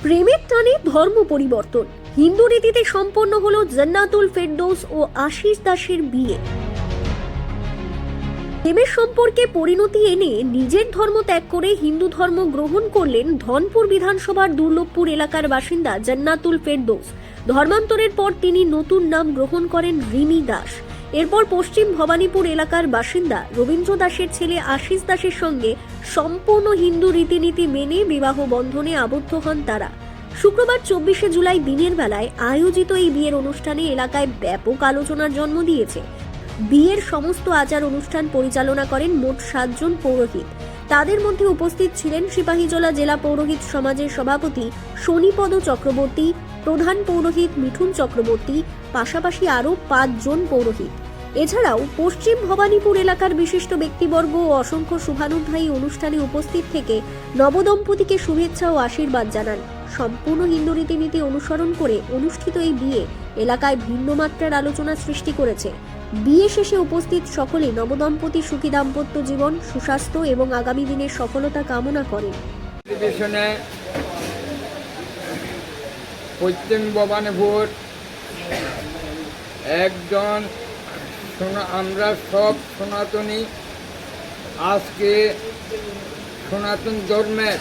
প্রেমের টানে ধর্ম পরিবর্তন, হিন্দু রীতিতে সম্পন্ন হলো জান্নাতুল ফেরদৌস ও আশিস দাসের বিয়ে। প্রেমের সম্পর্কে পরিণতি এনে নিজের ধর্ম ত্যাগ করে হিন্দু ধর্ম গ্রহণ করলেন ধনপুর বিধানসভার দুর্লভপুর এলাকার বাসিন্দা জান্নাতুল ফেরদৌস। ধর্মান্তরের পর তিনি নতুন নাম গ্রহণ করেন রিমি দাস। এরপর পশ্চিম ভবানীপুর এলাকার বাসিন্দা রবীন্দ্র দাসের ছেলে আশিস দাসের সঙ্গে সম্পূর্ণ হিন্দু রীতিনীতি মেনে বিবাহ বন্ধনে আবদ্ধ হন তারা। শুক্রবার 24শে জুলাই দিনের বেলায় আয়োজিত এই বিয়ের অনুষ্ঠানে এলাকায় ব্যাপক আলোচনার জন্ম দিয়েছে। বিয়ের সমস্ত আচার অনুষ্ঠান পরিচালনা করেন মোট 7 জন পৌরোহিত। তাদের মধ্যে উপস্থিত ছিলেন সিপাহীজলা জেলা পৌরোহিত সমাজের সভাপতি শনিপদ চক্রবর্তী, প্রধান পৌরোহিত মিঠুন চক্রবর্তী, পাশাপাশি আরও 5 জন পৌরোহিত। এছাড়াও পশ্চিম ভবানীপুর এলাকার বিশিষ্ট ব্যক্তিবর্গ ও অসংখ্য শুভানুধ্যায়ী অনুষ্ঠানে উপস্থিত থেকে নবদম্পতিকে শুভেচ্ছা ও আশীর্বাদ জানান। সম্পূর্ণ হিন্দু রীতিনীতি অনুসরণ করে অনুষ্ঠিত এই বিয়ে এলাকায় ভিন্ন মাত্রার আলোচনা সৃষ্টি করেছে। বিয়ে শেষে উপস্থিত সকলে নবদম্পতি সুখী দাম্পত্য জীবন, সুস্বাস্থ্য এবং আগামী দিনের সফলতা কামনা করেন। পশ্চিম ভবানীপুর একজন আমরা সব সনাতনী আজকে সনাতন ধর্মের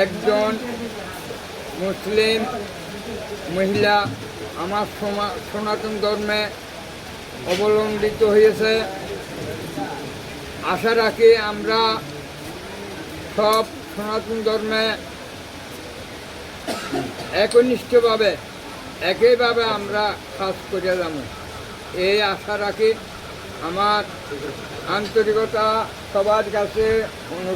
একজন মুসলিম মহিলা আমার সনাতন ধর্মে অবলম্বিত হয়েছে। আশা রাখি আমরা সব সনাতন ধর্মে একনিষ্ঠভাবে একইভাবে আমরা কাজ করে যাব, এই আশা রাখি। আমার আন্তরিকতা সবার কাছে অনুরোধ।